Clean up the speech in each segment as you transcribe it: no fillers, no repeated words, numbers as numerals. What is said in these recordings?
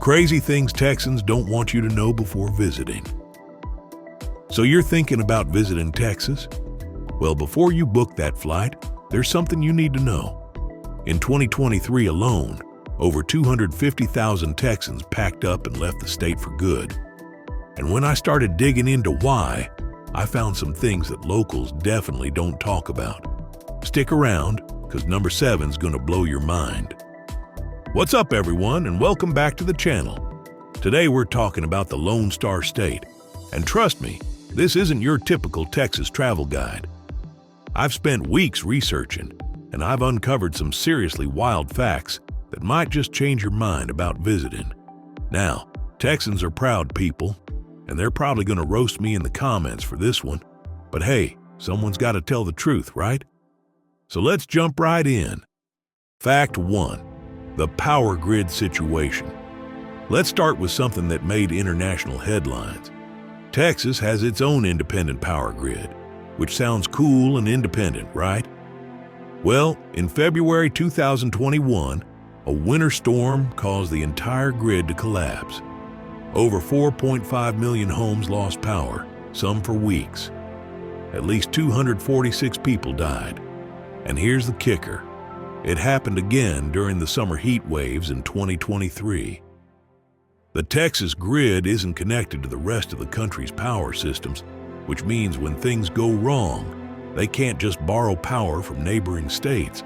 Crazy things Texans don't want you to know before visiting. So you're thinking about visiting Texas? Well, before you book that flight, there's something you need to know. In 2023 alone, over 250,000 Texans packed up and left the state for good. And when I started digging into why, I found some things that locals definitely don't talk about. Stick around, because number 7's gonna blow your mind. What's up, everyone, and welcome back to the channel. Today we're talking about the Lone Star State. And trust me, this isn't your typical Texas travel guide. I've spent weeks researching, and I've uncovered some seriously wild facts that might just change your mind about visiting. Now, Texans are proud people, and they're probably going to roast me in the comments for this one, but hey, someone's got to tell the truth, right? So let's jump right in. Fact 1. The power grid situation. Let's start with something that made international headlines. Texas has its own independent power grid, which sounds cool and independent, right? Well, in February 2021, a winter storm caused the entire grid to collapse. Over 4.5 million homes lost power, some for weeks. At least 246 people died. And here's the kicker. It happened again during the summer heat waves in 2023. The Texas grid isn't connected to the rest of the country's power systems, which means when things go wrong, they can't just borrow power from neighboring states.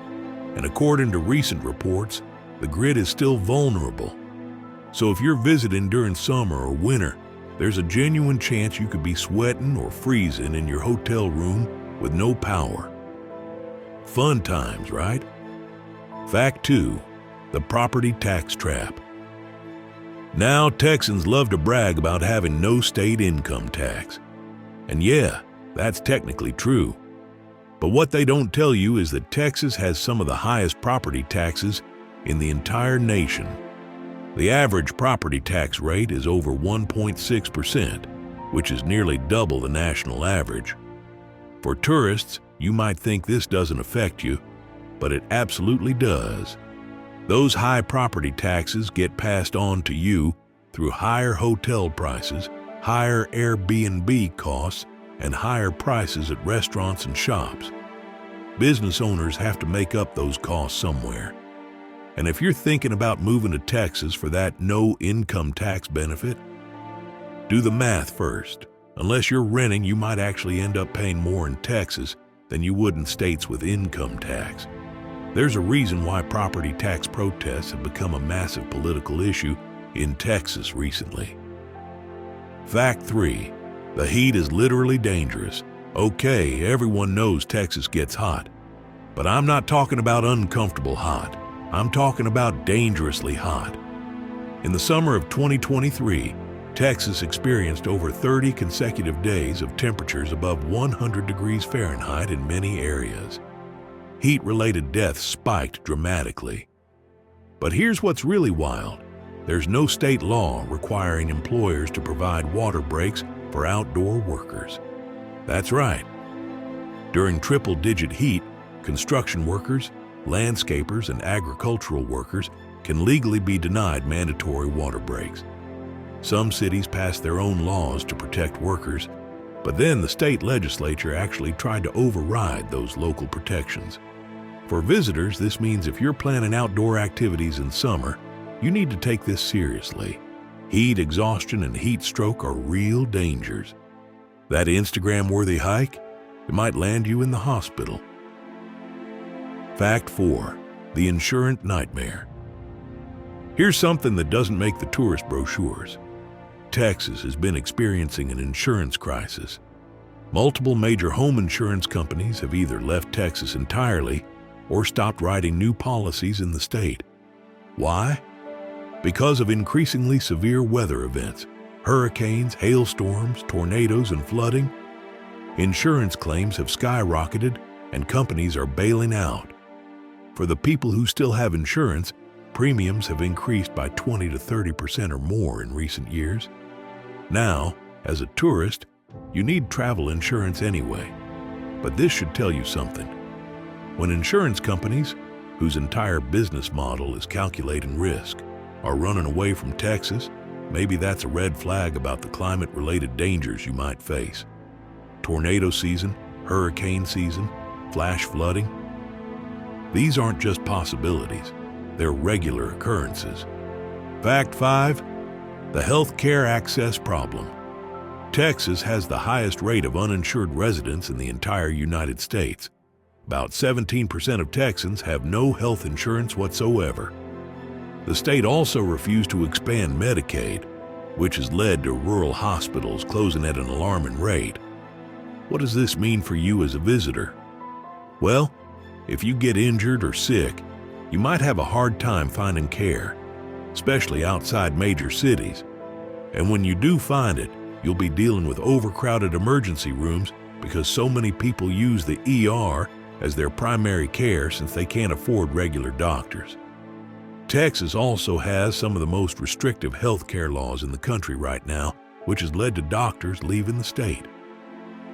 And according to recent reports, the grid is still vulnerable. So if you're visiting during summer or winter, there's a genuine chance you could be sweating or freezing in your hotel room with no power. Fun times, right? Fact 2. The property tax trap. Now, Texans love to brag about having no state income tax. And yeah, that's technically true. But what they don't tell you is that Texas has some of the highest property taxes in the entire nation. The average property tax rate is over 1.6%, which is nearly double the national average. For tourists, you might think this doesn't affect you, but it absolutely does. Those high property taxes get passed on to you through higher hotel prices, higher Airbnb costs, and higher prices at restaurants and shops. Business owners have to make up those costs somewhere. And if you're thinking about moving to Texas for that no income tax benefit, do the math first. Unless you're renting, you might actually end up paying more in Texas than you would in states with income tax. There's a reason why property tax protests have become a massive political issue in Texas recently. Fact 3. The heat is literally dangerous. Okay, everyone knows Texas gets hot, but I'm not talking about uncomfortable hot. I'm talking about dangerously hot. In the summer of 2023, Texas experienced over 30 consecutive days of temperatures above 100 degrees Fahrenheit in many areas. Heat-related deaths spiked dramatically. But here's what's really wild. There's no state law requiring employers to provide water breaks for outdoor workers. That's right. During triple-digit heat, construction workers, landscapers, and agricultural workers can legally be denied mandatory water breaks. Some cities pass their own laws to protect workers, but then the state legislature actually tried to override those local protections. For visitors, this means if you're planning outdoor activities in summer, you need to take this seriously. Heat exhaustion and heat stroke are real dangers. That Instagram-worthy hike, it might land you in the hospital. Fact 4. The insurance nightmare. Here's something that doesn't make the tourist brochures. Texas has been experiencing an insurance crisis. Multiple major home insurance companies have either left Texas entirely or stopped writing new policies in the state. Why? Because of increasingly severe weather events, hurricanes, hailstorms, tornadoes, and flooding. Insurance claims have skyrocketed and companies are bailing out. For the people who still have insurance, premiums have increased by 20 to 30% or more in recent years. Now, as a tourist, you need travel insurance anyway. But this should tell you something. When insurance companies, whose entire business model is calculating risk, are running away from Texas, maybe that's a red flag about the climate-related dangers you might face. Tornado season, hurricane season, flash flooding. These aren't just possibilities, they're regular occurrences. Fact 5. The healthcare access problem. Texas has the highest rate of uninsured residents in the entire United States. About 17% of Texans have no health insurance whatsoever. The state also refused to expand Medicaid, which has led to rural hospitals closing at an alarming rate. What does this mean for you as a visitor? Well, if you get injured or sick, you might have a hard time finding care, especially outside major cities. And when you do find it, you'll be dealing with overcrowded emergency rooms because so many people use the ER as their primary care since they can't afford regular doctors. Texas also has some of the most restrictive healthcare laws in the country right now, which has led to doctors leaving the state.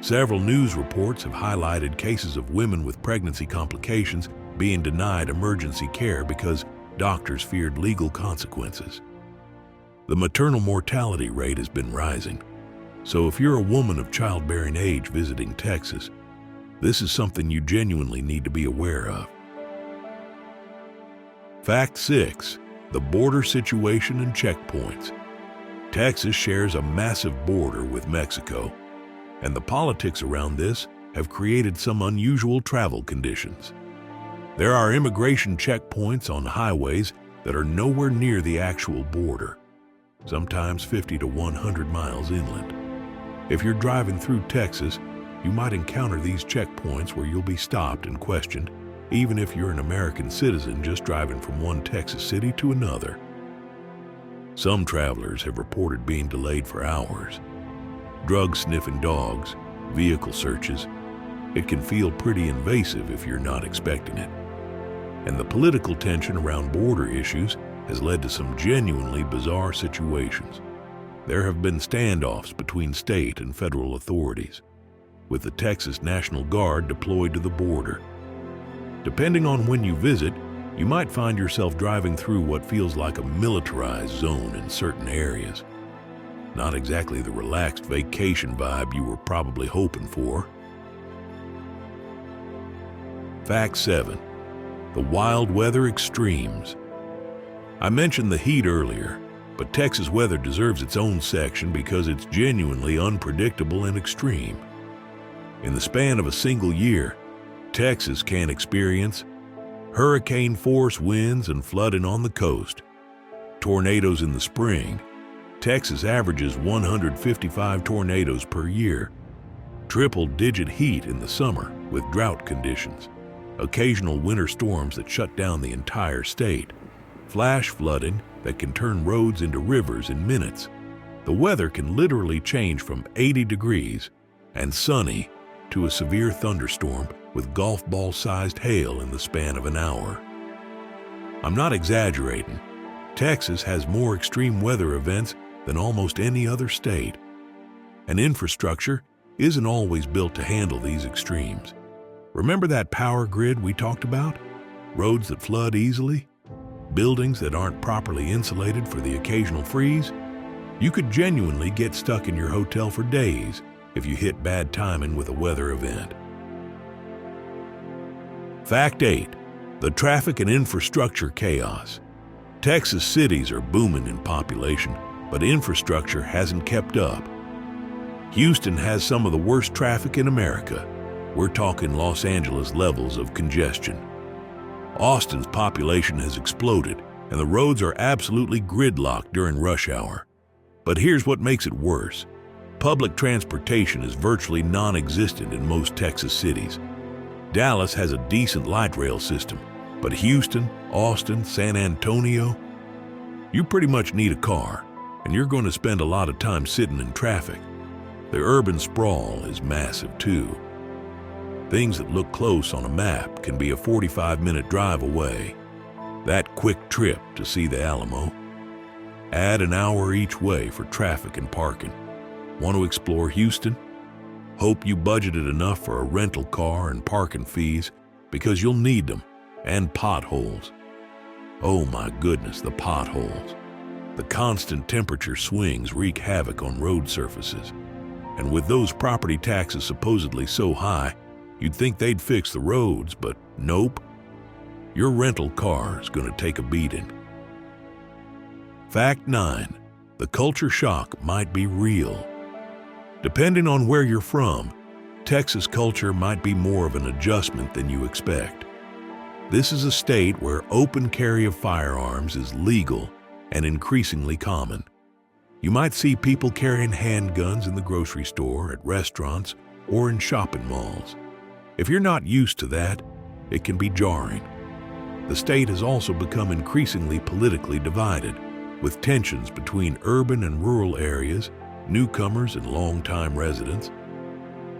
Several news reports have highlighted cases of women with pregnancy complications being denied emergency care because doctors feared legal consequences. The maternal mortality rate has been rising, so if you're a woman of childbearing age visiting Texas, this is something you genuinely need to be aware of. Fact 6. The border situation and checkpoints. Texas shares a massive border with Mexico, and the politics around this have created some unusual travel conditions. There are immigration checkpoints on highways that are nowhere near the actual border, sometimes 50 to 100 miles inland. If you're driving through Texas, you might encounter these checkpoints where you'll be stopped and questioned, even if you're an American citizen just driving from one Texas city to another. Some travelers have reported being delayed for hours. Drug-sniffing dogs, vehicle searches. It can feel pretty invasive if you're not expecting it. And the political tension around border issues has led to some genuinely bizarre situations. There have been standoffs between state and federal authorities, with the Texas National Guard deployed to the border. Depending on when you visit, you might find yourself driving through what feels like a militarized zone in certain areas. Not exactly the relaxed vacation vibe you were probably hoping for. Fact 7. The wild weather extremes. I mentioned the heat earlier, but Texas weather deserves its own section because it's genuinely unpredictable and extreme. In the span of a single year, Texas can experience hurricane-force winds and flooding on the coast, tornadoes in the spring. Texas averages 155 tornadoes per year, triple-digit heat in the summer with drought conditions, occasional winter storms that shut down the entire state, flash flooding that can turn roads into rivers in minutes. The weather can literally change from 80 degrees and sunny to a severe thunderstorm with golf ball-sized hail in the span of an hour. I'm not exaggerating. Texas has more extreme weather events than almost any other state. And infrastructure isn't always built to handle these extremes. Remember that power grid we talked about? Roads that flood easily? Buildings that aren't properly insulated for the occasional freeze? You could genuinely get stuck in your hotel for days if you hit bad timing with a weather event. Fact 8. The traffic and infrastructure chaos. Texas cities are booming in population, but infrastructure hasn't kept up. Houston has some of the worst traffic in America. We're talking Los Angeles levels of congestion. Austin's population has exploded, and the roads are absolutely gridlocked during rush hour. But here's what makes it worse. Public transportation is virtually non-existent in most Texas cities. Dallas has a decent light rail system, but Houston, Austin, San Antonio, you pretty much need a car, and you're going to spend a lot of time sitting in traffic. The urban sprawl is massive too. Things that look close on a map can be a 45-minute drive away. That quick trip to see the Alamo. Add an hour each way for traffic and parking. Want to explore Houston? Hope you budgeted enough for a rental car and parking fees because you'll need them, and potholes. Oh my goodness, the potholes. The constant temperature swings wreak havoc on road surfaces. And with those property taxes supposedly so high, you'd think they'd fix the roads, but nope. Your rental car is going to take a beating. Fact 9. The culture shock might be real. Depending on where you're from, Texas culture might be more of an adjustment than you expect. This is a state where open carry of firearms is legal and increasingly common. You might see people carrying handguns in the grocery store, at restaurants, or in shopping malls. If you're not used to that, it can be jarring. The state has also become increasingly politically divided, with tensions between urban and rural areas, newcomers and longtime residents.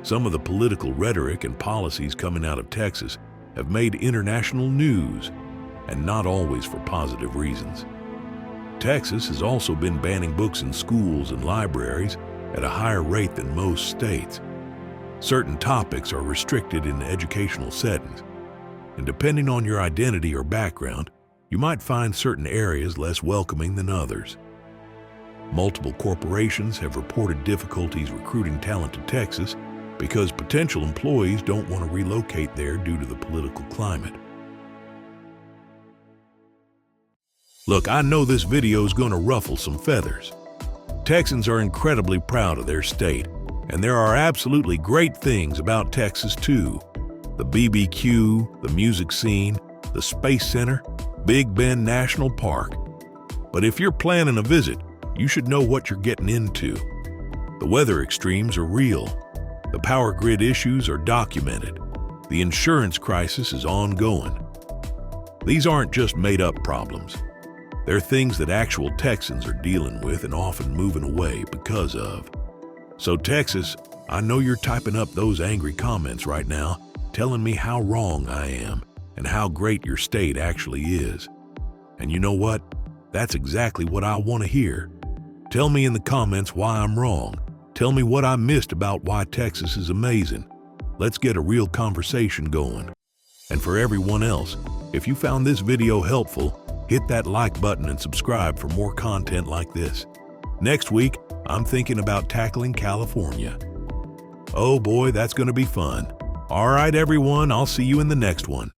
Some of the political rhetoric and policies coming out of Texas have made international news, and not always for positive reasons. Texas has also been banning books in schools and libraries at a higher rate than most states. Certain topics are restricted in educational settings, and depending on your identity or background, you might find certain areas less welcoming than others. Multiple corporations have reported difficulties recruiting talent to Texas because potential employees don't want to relocate there due to the political climate. Look, I know this video is going to ruffle some feathers. Texans are incredibly proud of their state, and there are absolutely great things about Texas too. The BBQ, the music scene, the Space Center, Big Bend National Park. But if you're planning a visit, you should know what you're getting into. The weather extremes are real. The power grid issues are documented. The insurance crisis is ongoing. These aren't just made-up problems. They're things that actual Texans are dealing with and often moving away because of. So Texas, I know you're typing up those angry comments right now, telling me how wrong I am and how great your state actually is. And you know what? That's exactly what I want to hear. Tell me in the comments why I'm wrong. Tell me what I missed about why Texas is amazing. Let's get a real conversation going. And for everyone else, if you found this video helpful, hit that like button and subscribe for more content like this. Next week, I'm thinking about tackling California. Oh boy, that's going to be fun. All right, everyone, I'll see you in the next one.